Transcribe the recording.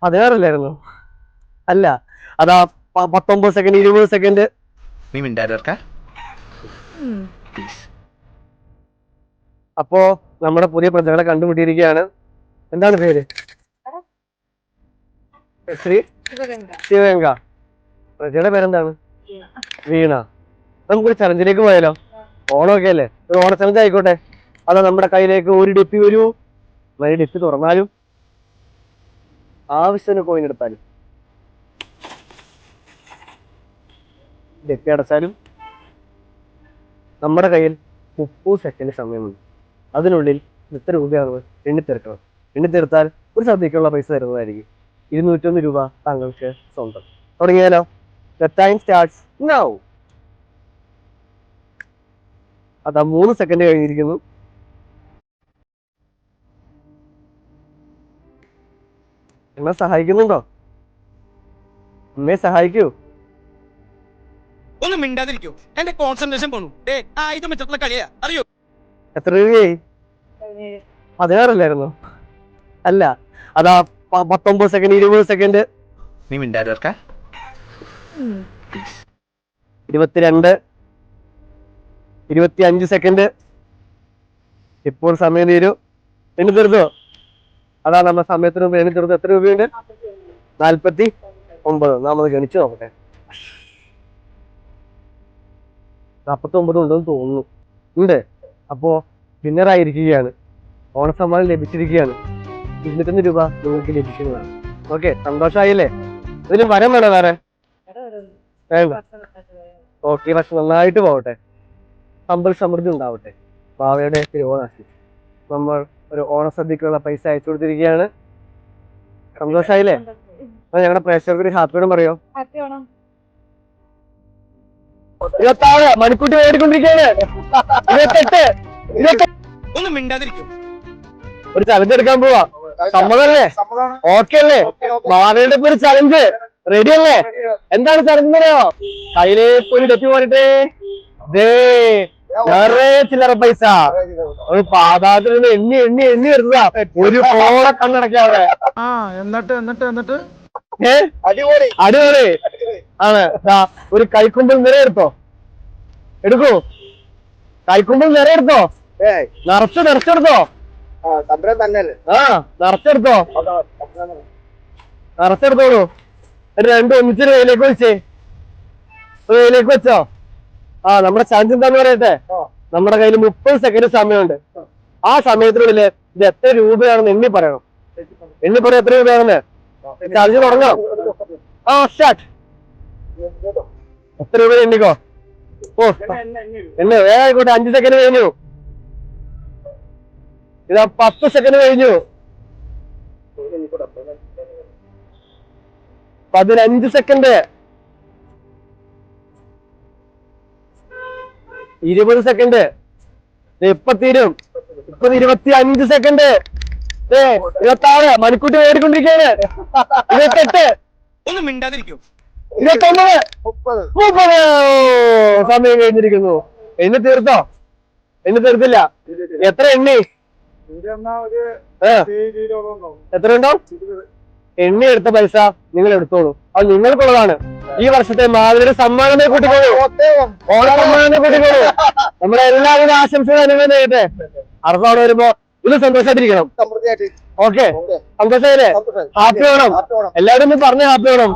16 അല്ല അതാ 19 second 20 second. നീ മിണ്ടാതിരിക്ക. അപ്പോ നമ്മുടെ പുതിയ പ്രജകളെ കണ്ടുപിട്ടിയിരിക്കുകയാണ്. എന്താണ് പേര്? ശ്രീ ശിവഗംഗ. പ്രജയുടെ പേരെന്താണ്? വീണ. നമുക്കൊരു ചലഞ്ചിലേക്ക് പോയാലോ? ഓണമൊക്കെ അല്ലേ, ഒരു ഓണ ചലഞ്ച് ആയിക്കോട്ടെ. അതാ നമ്മുടെ കയ്യിലേക്ക് ഒരു ഡിപ്പി വരൂ. ഡിപ്പി തുറന്നാലും ആവശ്യത്തിന് കോയിൻ എടുത്താലും, ഡിപ്പി അടച്ചാലും നമ്മുടെ കയ്യിൽ 30 സെക്കൻഡ് സമയമുണ്ട്. അതിനുള്ളിൽ എത്ര രൂപയാണ് എണ്ണിത്തീർക്കണം. എണ്ണിത്തീർത്താൽ ഒരു സദ്യക്കുള്ള പൈസ തരുന്നതായിരിക്കും. 201 രൂപ താങ്കൾക്ക് സ്വന്തം. തുടങ്ങിയാലോ? The time starts now. അതാ 3 സെക്കൻഡ് കഴിഞ്ഞിരിക്കുന്നു. എന്നെ സഹായിക്കുന്നുണ്ടോ? എന്നെ സഹായിക്കൂ. ഒന്ന് മിണ്ടാതിരിക്കൂ, എന്റെ കോൺസെൻട്രേഷൻ പോണു. ഇത് മെച്ചത്തുള്ള കളിയാ, അറിയോ? എത്ര രൂപയായി? 16 അല്ല അതാ 19 സെക്കൻഡ് 20 സെക്കൻഡ്. നീ മിണ്ടാതിരിക്ക. 22 25 സെക്കൻഡ്. ഇപ്പോൾ സമയം തീരും. എണ്ണി തീർത്തോ? അതാ നമ്മുടെ സമയത്തിന് മുമ്പ് എണ്ണി തീർത്ത്. എത്ര രൂപയുണ്ട്? 49. നാമത് ഗണിച്ചു നോക്കട്ടെ. 49 ഉണ്ടെന്ന് തോന്നുന്നു. ഉണ്ട്. അപ്പോ വിന്നറായിരിക്കുകയാണ്. ഓണസമ്മാനം ലഭിച്ചിരിക്കുകയാണ്. 201 രൂപ നിങ്ങൾക്ക് ലഭിക്കുന്നതാണ്. ഓക്കെ, സന്തോഷമായില്ലേ? ഇതിന് വരം വേണോ? വേറെ വേണ്ട. ഓക്കെ, പക്ഷെ നന്നായിട്ട് പോകട്ടെ. സമ്പൽ സമൃദ്ധി ഉണ്ടാവട്ടെ. ഭാവയുടെ തിരുവോണാശി. നമ്മൾ ഒരു ഓണസദ്യക്കുള്ള പൈസ അയച്ചു കൊടുത്തിരിക്കുകയാണ്. സന്തോഷമായില്ലേ? ഞങ്ങളുടെ പ്രേക്ഷകർക്ക് ഒരു ഹാപ്പിയോടും പറയോ? 26 മണിക്കൂട്ടി ഓടിക്കൊണ്ടിരിക്കുകയാണ്. 28 ഒന്ന് മിണ്ടാതിരിക്കൂ. ഒരു ചലഞ്ച് എടുക്കാൻ പോവാ. സമ്മതല്ലേ? ഓക്കെ അല്ലേ? ഭാവയുടെ ഒരു ചലഞ്ച് റെഡി അല്ലേ? എന്താണ് ചലഞ്ച് അറിയോ? കയ്യിലേക്ക് ഒരു ഡെപ്പി പോരട്ടെ. നിറയെ ചില്ലറ പൈസ ഒരു പാതാത്തിൽ നിന്ന് എണ്ണി എണ്ണി എണ്ണി വരുന്നതാ. ഒരു ഫോളെ കണ്ണടക്കാതെ. എന്നിട്ട് അടിപൊളി ആണ്. ഒരു കൈക്കുമ്പിൽ നിറ എടുത്തോ. എടുക്കൂ. കൈക്കുമ്പിൽ നിറ എടുത്തോ. നിറച്ചെടുത്തോ. നിറച്ചെടുത്തോളൂ. രണ്ടും ഒന്നിച്ചൊരു വെയിലേക്ക് വെച്ചേ. വെയിലേക്ക് വെച്ചോ. നമ്മുടെ ചാൻസ് എന്താന്ന് പറയട്ടെ. നമ്മുടെ കയ്യിൽ 30 സെക്കൻഡ് സമയമുണ്ട്. ആ സമയത്തിനുള്ളില് ഇത് എത്ര രൂപയാണെന്ന് എണ്ണി പറയണം. എണ്ണി പറയാം എത്ര രൂപയാണെന്ന്. ചാർജ് തുടങ്ങാം. സ്റ്റാർട്ട്. എത്ര രൂപ എണ്ണിക്കോ. എണ്ണ വേഗം. 5 സെക്കൻഡ് കഴിഞ്ഞു. ഇതാ 10 സെക്കൻഡ് കഴിഞ്ഞു. 15 സെക്കൻഡ്. 20 സെക്കൻഡ്. ഇപ്പൊ തീരും. 25 സെക്കൻഡ്. 26 മണിക്കൂട്ടി ഓടിക്കൊണ്ടിരിക്കുകയാണ്. 28 ഒന്ന് മിണ്ടാതിരിക്കൂ. 29 30 സമയം കഴിഞ്ഞിരിക്കുന്നു. എണ്ണി തീർത്തോ? എണ്ണി തീർത്തില്ല. എത്ര എണ്ണി? എത്ര ഉണ്ടോ? എണ്ണി എടുത്ത പൈസ നിങ്ങൾ എടുത്തോളൂ. അത് നിങ്ങൾക്കുള്ളതാണ്. ഈ വർഷത്തെ മാതിരി സമ്മാനമേ കൂട്ടിക്കോളൂ. ഓണസമ്മാനമേ കൂട്ടിക്കോളൂ. നമ്മുടെ എല്ലാവിധ ആശംസകളും അനുഭവം ചെയ്യട്ടെ. അടുത്തോടെ വരുമ്പോ ഇത് സന്തോഷമായിട്ടിരിക്കണം. ഓക്കെ, സന്തോഷമായില്ലേ? ഹാപ്പി വേണം. എല്ലാവരും ഒന്ന് പറഞ്ഞ ഹാപ്പി വേണം.